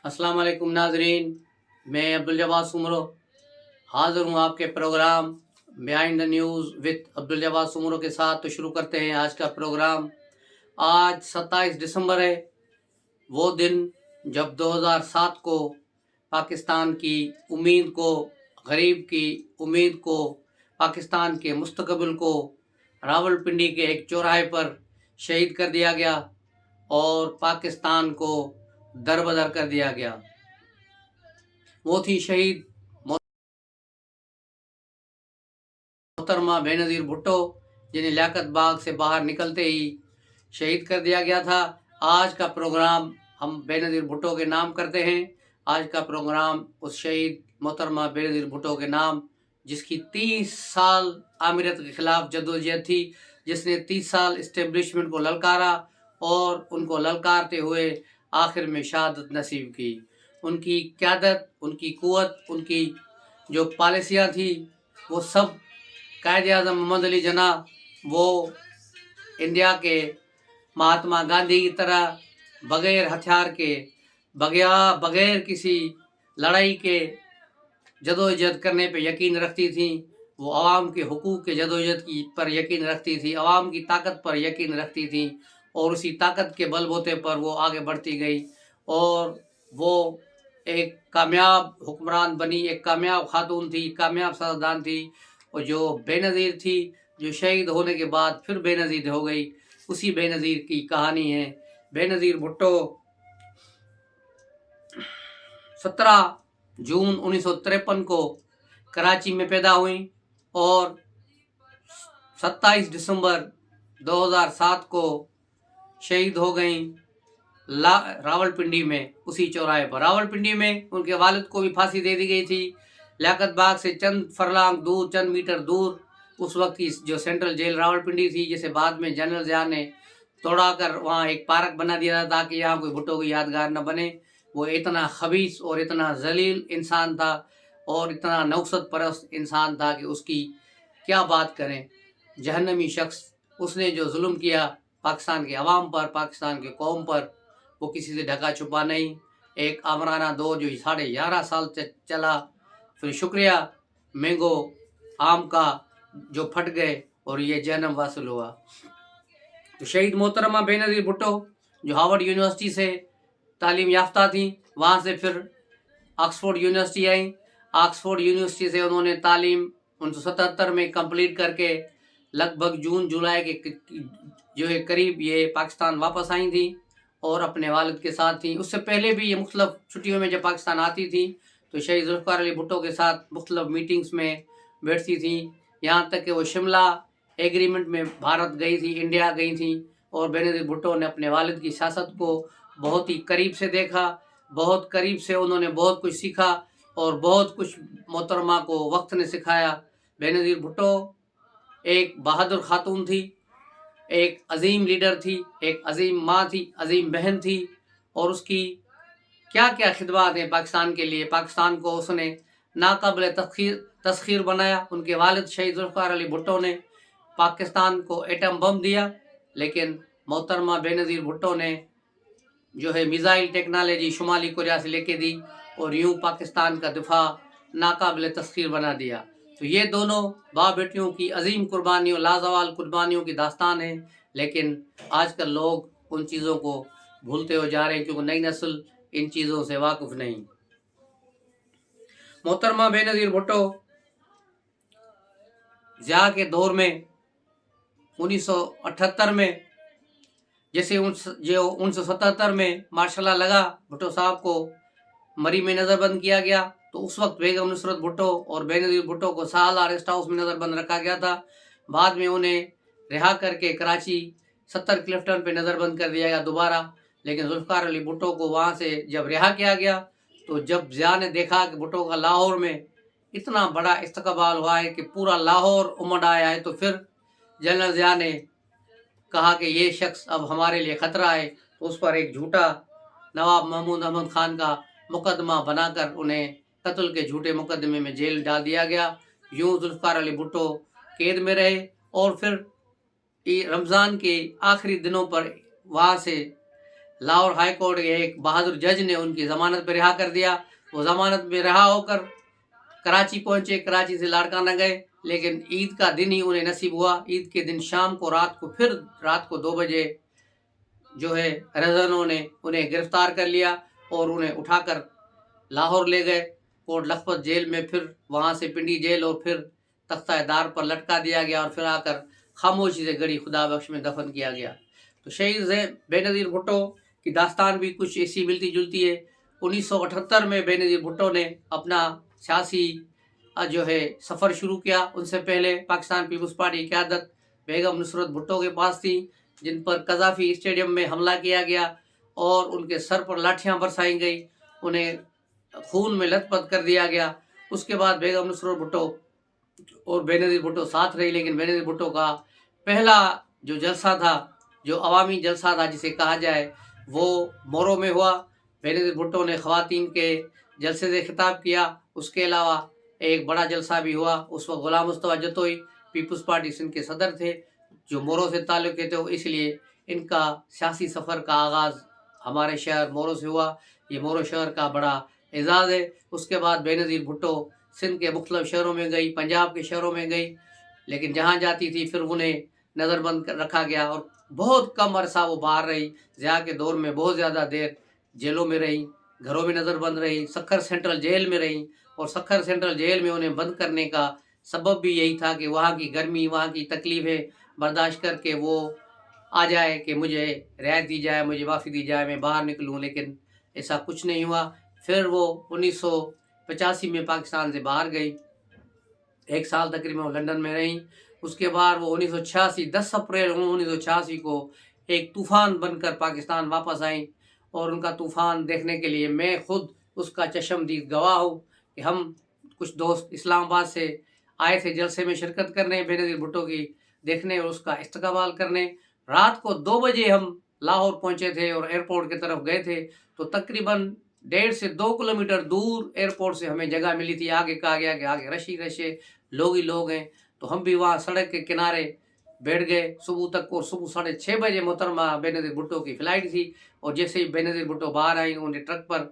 अस्सलाम वालेकुम नाजरीन, मैं अब्दुल जब्बार सुमरो हाज़िर हूँ आपके programme behind the news with Abdul Jabbar Soomro के साथ। तो शुरू करते हैं आज का प्रोग्राम। आज 27 दिसंबर है, वो दिन जब 2007 को पाकिस्तान की उम्मीद को, गरीब की उम्मीद को, पाकिस्तान के मुस्तकबिल को रावलपिंडी के एक चौराहे पर शहीद कर दिया गया और पाकिस्तान को दरबदर कर दिया गया। वो थी शहीद मोहतरमा बेनज़ीर भुट्टो, जिन्हें लियाकत बाग से बाहर निकलते ही शहीद कर दिया गया था। आज का प्रोग्राम हम बेनज़ीर भुट्टो के नाम करते हैं। आज का प्रोग्राम उस शहीद मोहतरमा बेनज़ीर भुट्टो के नाम, जिसकी 30 साल आमिरत के खिलाफ जद्दोजहद थी, जिसने 30 साल इस्टेब्लिशमेंट को ललकारा और उनको ललकारते हुए आखिर में शहादत नसीब की। उनकी क़यादत, उनकी क़ुव्वत, उनकी जो पॉलिसियाँ थी, वो सब कायद-ए-आज़म मोहम्मद अली जिन्ना, वो इंडिया के महात्मा गांधी की तरह बग़ैर हथियार के, बग़ैर किसी लड़ाई के जदोजहद करने पे यकीन रखती थी। वो आवाम के हुकूक के जदोजहद पर यकीन रखती थी, आवाम की ताकत पर यकीन रखती थी और उसी ताकत के बलबूते पर वो आगे बढ़ती गई और वो एक कामयाब हुक्मरान बनी, एक कामयाब खातून थी, कामयाब सियासतदान थी। और जो बेनज़ीर थी, जो शहीद होने के बाद फिर बेनज़ीर हो गई, उसी बेनज़ीर की कहानी है। बेनज़ीर भुट्टो 17 जून 1953 को कराची में पैदा हुई और 27 दिसंबर 2007 को शहीद हो गई रावलपिंडी में, उसी चौराहे पर। रावलपिंडी में उनके वालिद को भी फांसी दे दी गई थी। लियाकत बाग से चंद फरलांग दूर, चंद मीटर दूर उस वक्त की जो सेंट्रल जेल रावलपिंडी थी, जिसे बाद में जनरल ज़िया ने तोड़ाकर वहाँ एक पार्क बना दिया था ताकि यहाँ कोई भुट्टो की यादगार न बने। वो इतना खबीस और इतना जलील इंसान था और इतना नौसत परस्त इंसान था कि उसकी क्या बात करें। जहन्नमी शख्स, उसने जो जुल्म किया पाकिस्तान के अवाम पर, पाकिस्तान के कौम पर, वो किसी से ढका छुपा नहीं। एक आमराना दौर जो 11.5 साल चला, फिर शुक्रिया मैंगो आम का जो फट गए और ये जन्म वासिल हुआ। तो शहीद मोहतरमा बेनज़ीर भुट्टो जो हार्वर्ड यूनिवर्सिटी से तालीम याफ्ता थी, वहाँ से फिर Oxford university I. Oxford university से उन्होंने तालीम 1977 में कंप्लीट करके लगभग जून जुलाई के जो है करीब ये पाकिस्तान वापस आई थी और अपने वालिद के साथ थी। उससे पहले भी ये मुख्तलिफ छुट्टियों में जब पाकिस्तान आती थी तो शहीद ज़ुल्फ़िकार अली भुट्टो के साथ मुख्तलिफ मीटिंग्स में बैठती थी। यहाँ तक कि वो शिमला एग्रीमेंट में भारत गई थी, इंडिया गई थी और बेनज़ीर भुट्टो ने अपने वालिद की सियासत को बहुत ही करीब से देखा, बहुत करीब से उन्होंने बहुत कुछ सीखा और बहुत कुछ मोहतरमा को वक्त ने सिखाया। बेनज़ीर भुट्टो एक बहादुर खातून थी, एक अजीम लीडर थी, एक अजीम माँ थी, अजीम बहन थी और उसकी क्या क्या खिदमत हैं पाकिस्तान के लिए। पाकिस्तान को उसने नाकाबिल तस्खीर बनाया। उनके वालिद शहीद ज़ुल्फ़िकार अली भुट्टो ने पाकिस्तान को एटम बम दिया, लेकिन मोहतरमा बेनज़ीर भुट्टो ने जो है मिज़ाइल टेक्नोलॉजी शुमाली कोरिया से लेके दी और यूँ पाकिस्तान का दिफा नाकाबिल तस्खीर बना दिया। तो ये दोनों बाप बेटियों की अजीम कुर्बानियों, लाजवाल कुर्बानियों की दास्तान है। लेकिन आजकल लोग उन चीज़ों को भूलते हो जा रहे हैं क्योंकि नई नस्ल इन चीज़ों से वाकिफ नहीं। मोहतरमा बेनज़ीर भुट्टो ज़िया के दौर में 1978 में, जैसे 1977 में मार्शल लगा भुट्टो साहब को मरी में नज़रबंद किया गया, तो उस वक्त बेगम नुसरत भुट्टो और बेनज़ीर भुट्टो को सालार रेस्ट हाउस में नज़रबंद रखा गया था। बाद में उन्हें रिहा करके कराची 70 क्लिफ्टन पे नज़रबंद कर दिया गया दोबारा। लेकिन ज़ुल्फ़िकार अली भुट्टो को वहाँ से जब रिहा किया गया, तो जब ज़िया ने देखा कि भुट्टो का लाहौर में इतना बड़ा इस्तकबाल हुआ है कि पूरा लाहौर उमड़ आया है, तो फिर जनरल ज़िया ने कहा कि ये शख्स अब हमारे लिए ख़तरा है। तो उस पर एक झूठा नवाब महमूद अहमद ख़ान का मुकदमा बनाकर उन्हें कत्ल के झूठे मुकदमे में जेल डाल दिया गया। यूँ ज़ुल्फ़िकार अली भुट्टो कैद में रहे और फिर रमज़ान के आखिरी दिनों पर वहाँ से لاہور ہائی کورٹ کے ایک بہادر جج نے ان کی ضمانت پہ رہا کر دیا. وہ ضمانت میں رہا ہو کر کراچی پہنچے. کراچی سے لاڑکانہ گئے، لیکن عید کا دن ہی انہیں نصیب ہوا. عید کے دن شام کو رات کو 2 بجے جو ہے رہزنوں نے انہیں گرفتار کر لیا اور انہیں اٹھا کر لاہور لے گئے کوٹ لکھپت جیل میں. پھر وہاں سے پنڈی جیل اور پھر تختہ دار پر لٹکا دیا گیا اور پھر آ کر خاموشی سے گڑی خدا بخش میں دفن کیا گیا. تو شہید بے نظیر بھٹو کی داستان بھی کچھ ایسی ملتی جلتی ہے. 1978 میں بے نظیر بھٹو نے اپنا سیاسی جو ہے سفر شروع کیا. ان سے پہلے پاکستان پیپلز پارٹی کی قیادت بیگم نصرت بھٹو کے پاس تھی، جن پر قذافی اسٹیڈیم میں حملہ کیا گیا اور ان کے سر پر لاٹھیاں برسائی گئی، انہیں خون میں لت پت کر دیا گیا. اس کے بعد بیگم نصرت بھٹو اور بے نظیر بھٹو ساتھ رہی، لیکن بے نظیر بھٹو کا پہلا جو جلسہ تھا، جو عوامی جلسہ تھا جسے کہا جائے، وہ مورو میں ہوا. بے نظیر بھٹو نے خواتین کے جلسے سے خطاب کیا. اس کے علاوہ ایک بڑا جلسہ بھی ہوا. اس وقت غلام مصطفیٰ جتوئی پیپلز پارٹی سندھ کے صدر تھے، جو مورو سے تعلق تھے، اس لیے ان کا سیاسی سفر کا آغاز ہمارے شہر مورو سے ہوا. یہ مورو شہر کا بڑا اعزاز ہے. اس کے بعد بے نظیر بھٹو سندھ کے مختلف شہروں میں گئی، پنجاب کے شہروں میں گئی، لیکن جہاں جاتی تھی پھر انہیں نظر بند رکھا گیا اور بہت کم عرصہ وہ باہر رہی. ضیاء کے دور میں بہت زیادہ دیر جیلوں میں رہی، گھروں میں نظر بند رہی، سکھر سینٹرل جیل میں رہی. اور سکھر سینٹرل جیل میں انہیں بند کرنے کا سبب بھی یہی تھا کہ وہاں کی گرمی، وہاں کی تکلیفیں برداشت کر کے وہ آ جائے کہ مجھے رعایت دی جائے، مجھے معافی دی جائے، میں باہر نکلوں. لیکن ایسا کچھ نہیں ہوا. پھر وہ 1985 میں پاکستان سے باہر گئی، 1 سال تقریباً وہ لندن میں رہیں. اس کے بعد وہ 10 اپریل 1986 کو ایک طوفان بن کر پاکستان واپس آئیں. اور ان کا طوفان دیکھنے کے لیے میں خود اس کا چشمدید گواہ ہوں کہ ہم کچھ دوست اسلام آباد سے آئے تھے جلسے میں شرکت کرنے، بے نظیر بھٹو کی دیکھنے اور اس کا استقبال کرنے. رات کو 2 بجے ہم لاہور پہنچے تھے اور ایئرپورٹ کی طرف گئے تھے، تو تقریباً 1.5 سے 2 کلومیٹر دور ایئرپورٹ سے ہمیں جگہ ملی تھی. آگے کہا گیا کہ آگے رشے لوگ ہی لوگ ہیں. تو ہم بھی وہاں سڑک کے کنارے بیٹھ گئے صبح تک. اور صبح 6:30 بجے محترمہ بے نظیر بھٹو کی فلائٹ تھی، اور جیسے ہی بے نظیر بھٹو باہر آئی انہیں ٹرک پر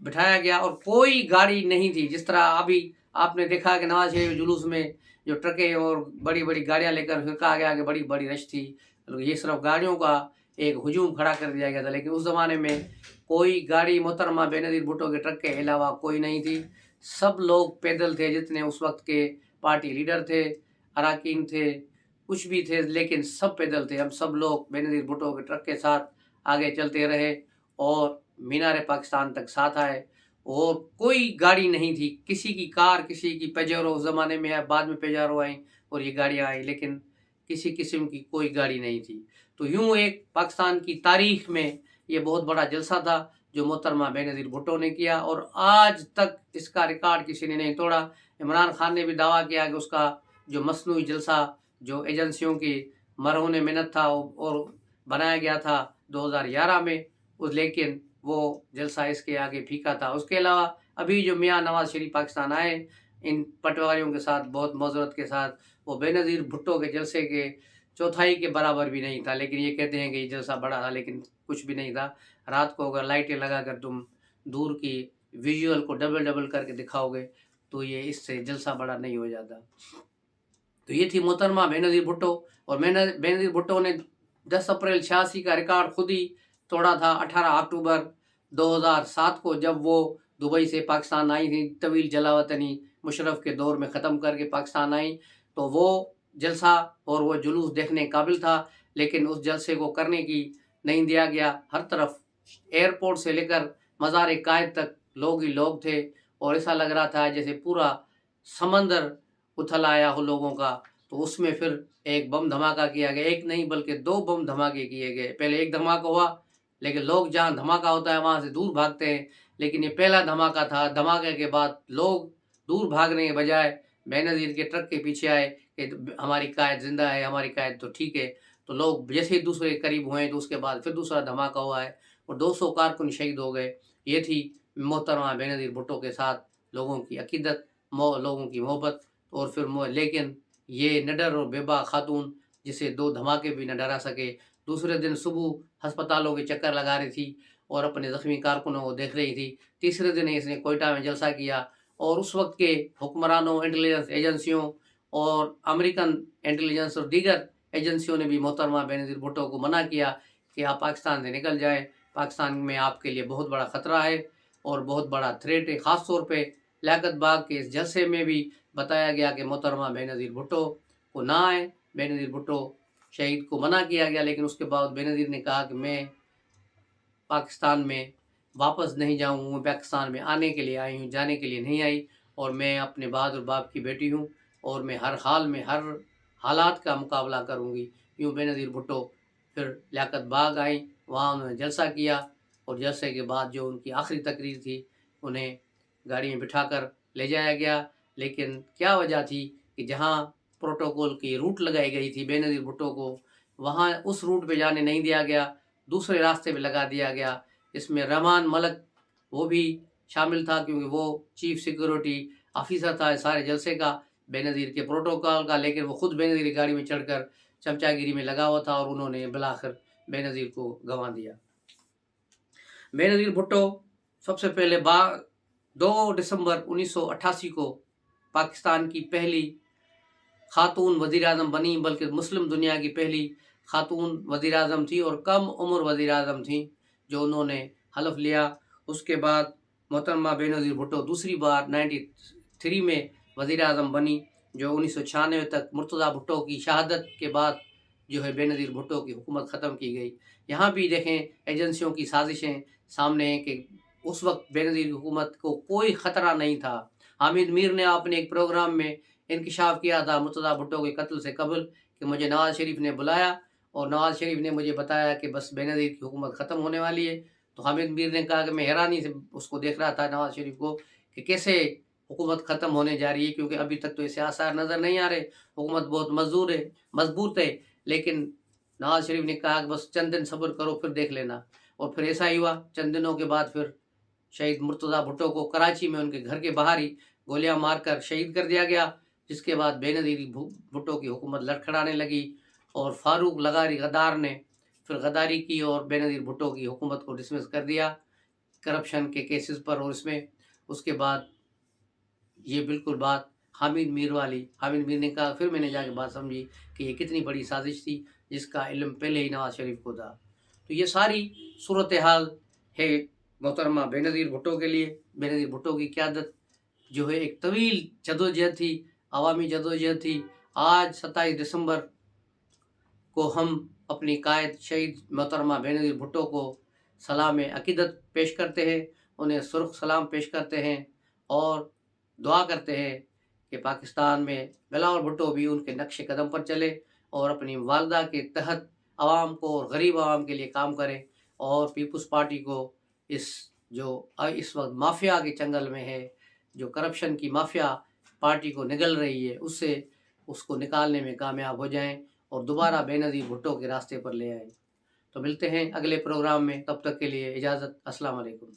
بٹھایا گیا اور کوئی گاڑی نہیں تھی. جس طرح ابھی آپ نے دیکھا کہ نواز شریف جلوس میں جو ٹرکیں اور بڑی بڑی گاڑیاں لے کر کہا گیا کہ بڑی بڑی رش تھی، یہ صرف گاڑیوں کا ایک ہجوم کھڑا کر دیا گیا تھا. لیکن اس زمانے میں کوئی گاڑی محترمہ بے نظیر بھٹو کے ٹرک کے علاوہ کوئی نہیں تھی. سب لوگ پیدل تھے، جتنے اس وقت کے پارٹی لیڈر تھے، اراکین تھے، کچھ بھی تھے، لیکن سب پیدل تھے. ہم سب لوگ بے نظیر بھٹو کے ٹرک کے ساتھ آگے چلتے رہے اور مینار پاکستان تک ساتھ آئے. اور کوئی گاڑی نہیں تھی، کسی کی کار، کسی کی پیجرو، اس زمانے میں بعد میں پیجرو آئیں اور یہ گاڑیاں آئیں، لیکن کسی قسم کی کوئی گاڑی نہیں تھی. تو یوں ایک پاکستان کی تاریخ میں یہ بہت بڑا جلسہ تھا جو محترمہ بے نظیر بھٹو نے کیا، اور آج تک اس کا ریکارڈ کسی نے نہیں توڑا. عمران خان نے بھی دعویٰ کیا کہ اس کا جو مصنوعی جلسہ جو ایجنسیوں کی مرہون منت تھا اور بنایا گیا تھا 2011 میں، لیکن وہ جلسہ اس کے آگے پھیکا تھا. اس کے علاوہ ابھی جو میاں نواز شریف پاکستان آئے ان پٹواریوں کے ساتھ بہت معذرت کے ساتھ، وہ بے نظیر بھٹو کے جلسے کے چوتھائی کے برابر بھی نہیں تھا. لیکن یہ کہتے ہیں کہ یہ جلسہ بڑا تھا، لیکن کچھ بھی نہیں تھا. رات کو اگر لائٹیں لگا کر تم دور کی ویژول کو ڈبل کر کے دکھاؤ گے تو یہ اس سے جلسہ بڑا نہیں ہو جاتا. تو یہ تھی محترمہ بے نظیر بھٹو. اور بے نظیر بھٹو نے 10 اپریل 86 کا ریکارڈ خود ہی توڑا تھا 18 اکتوبر 2007 کو، جب وہ دبئی سے پاکستان آئی تھی. طویل جلاوطنی مشرف کے دور میں ختم کر کے پاکستان آئی. تو وہ جلسہ اور وہ جلوس دیکھنے قابل تھا، لیکن اس جلسے کو کرنے کی نہیں دیا گیا. ہر طرف ایئرپورٹ سے لے کر مزار قائد تک لوگ ہی لوگ تھے، اور ایسا لگ رہا تھا جیسے پورا سمندر اتھل آیا ہو لوگوں کا. تو اس میں پھر ایک بم دھماکہ کیا گیا، ایک نہیں بلکہ 2 بم دھماکے کیے گئے. پہلے ایک دھماکہ ہوا، لیکن لوگ جہاں دھماکہ ہوتا ہے وہاں سے دور بھاگتے ہیں، لیکن یہ پہلا دھماکہ تھا. دھماکے کے بعد لوگ دور بھاگنے کے بجائے بے نظیر کے ٹرک کے پیچھے آئے کہ ہماری قائد زندہ ہے، ہماری قائد تو ٹھیک ہے. تو لوگ جیسے ہی دوسرے قریب ہوئے تو اس کے بعد پھر دوسرا دھماکہ ہوا ہے اور 200 کارکن شہید ہو گئے. یہ تھی محترمہ بے نظیر بھٹو کے ساتھ لوگوں کی عقیدت، لوگوں کی محبت. اور پھر لیکن یہ نڈر اور بے باک خاتون جسے 2 دھماکے بھی نہ ڈرا سکے، दूसरे दिन सुबह अस्पतालों के चक्कर लगा रही थी और अपने ज़ख्मी कारकुनों को देख रही थी। तीसरे दिन इसने कोयटा में जलसा किया और उस वक्त के हुक्मरानों, इंटेलिजेंस एजेंसियों और अमेरिकन इंटेलिजेंस और दीगर एजेंसियों ने भी मोहतरमा बेनज़ीर भुट्टो को मना किया कि आप पाकिस्तान से निकल जाएं, पाकिस्तान में आपके लिए बहुत बड़ा ख़तरा है और बहुत बड़ा थ्रेट है। ख़ास तौर पे लियाकत बाग के इस जलसे में भी बताया गया कि मोहतरमा बेनज़ीर भुट्टो को ना आए। बेनज़ीर भुट्टो शहीद को मना किया गया, लेकिन उसके बाद बेनज़ीर ने कहा कि मैं पाकिस्तान में वापस नहीं जाऊँ, मैं पाकिस्तान में आने के लिए आई हूँ, जाने के लिए नहीं आई, और मैं अपने बहादुर बाप की बेटी हूँ और मैं हर हाल में हर हालात का मुकाबला करूँगी। यूँ बेनज़ीर भुट्टो फिर लियाकत बाग आई, वहाँ उन्होंने जलसा किया और जलसे के बाद जो उनकी आखिरी तकरीर थी उन्हें गाड़ी में बिठाकर ले जाया गया। लेकिन क्या वजह थी कि जहाँ प्रोटोकॉल की रूट लगाई गई थी बेनज़ीर भुट्टो को, वहाँ उस रूट पे जाने नहीं दिया गया, दूसरे रास्ते पे लगा दिया गया। इसमें रहमान मलक वो भी शामिल था, क्योंकि वो चीफ सिक्योरिटी ऑफिसर था सारे जलसे का, बेनज़ीर के प्रोटोकॉल का, लेकिन वो खुद बेनज़ीर की गाड़ी में चढ़कर चमचागिरी में लगा हुआ था और उन्होंने बिलाखिर बेनज़ीर को गंवा दिया। बेनज़ीर भुट्टो सबसे पहले 2 दिसंबर 1988 को पाकिस्तान की पहली खातून वज़ीर आज़म बनी, बल्कि मुस्लिम दुनिया की पहली खातून वज़ीर आज़म थी और कम उम्र वज़ीर आज़म थी जो उन्होंने हलफ लिया। उसके बाद मोहतरमा बेनज़ीर भुट्टो दूसरी बार 93 में वज़ीर आज़म बनी, जो 1996 तक मुर्तज़ा भुट्टो की शहादत के बाद जो है बेनज़ीर भुट्टो की हुकूमत ख़त्म की गई। यहाँ भी देखें एजेंसियों की साजिशें सामने हैं कि उस वक्त बेनज़ीर की हुकूमत को कोई ख़तरा नहीं था। हामिद मीर ने अपने एक प्रोग्राम में इंकशाफ किया था मुर्तज़ा भुट्टो के कत्ल से कबल कि मुझे नवाज़ शरीफ ने बुलाया और नवाज़ शरीफ ने मुझे बताया कि बस बेनज़ीर की हुकूमत ख़त्म होने वाली है। तो हामिद मीर ने कहा कि मैं हैरानी से उसको देख रहा था नवाज़ शरीफ को कि कैसे हुकूमत ख़त्म होने जा रही है, क्योंकि अभी तक तो ऐसे आसार नज़र नहीं आ रहे, हुकूमत बहुत मजबूत है। लेकिन नवाज़ शरीफ ने कहा कि बस चंद दिन सब्र करो फिर देख लेना, और फिर ऐसा ही हुआ। चंद दिनों के बाद फिर शहीद मुर्तज़ा भुट्टो को कराची में उनके घर के बाहर ही गोलियां मारकर शहीद कर दिया गया, जिसके बाद बेनज़ीर भुट्टो की हुकूमत लड़खड़ाने लगी और फारूक लगारी गद्दार ने फिर गद्दारी की और बेनज़ीर भुट्टो की हुकूमत को डिसमिस कर दिया करप्शन के केसेस पर। और इसमें उसके बाद ये बिल्कुल बात हामिद मीर वाली, हामिद मीर ने कहा, फिर मैंने जाके बात समझी कि ये कितनी बड़ी साजिश थी जिसका इल्म पहले ही नवाज़ शरीफ को था। तो ये सारी सूरत हाल है मोहतरमा बेनज़ीर भुट्टो के लिए। बेनज़ीर भुट्टो की क़यादत जो है एक तवील जदोजहद थी, अवामी जदोजहद थी। आज 27 दिसंबर को हम अपनी कायद शहीद मोहतरमा बेनज़ीर भुट्टो को सलाम अक़ीदत पेश करते हैं, उन्हें सुर्ख सलाम पेश करते हैं और दुआ करते हैं कि पाकिस्तान में बिलावल भुट्टो भी उनके नक्श कदम पर चले और अपनी वालदा के तहत आवाम को और गरीब आवाम के लिए काम करें, और पीपल्स पार्टी को इस वक्त माफिया के चंगल में है, जो करप्शन की माफिया पार्टी को निगल रही है, उसको निकालने में कामयाब हो जाएं और दोबारा बेनज़ीर भुट्टो के रास्ते पर ले आएं। तो मिलते हैं अगले प्रोग्राम में, तब तक के लिए इजाज़त। अस्सलाम वालेकुम।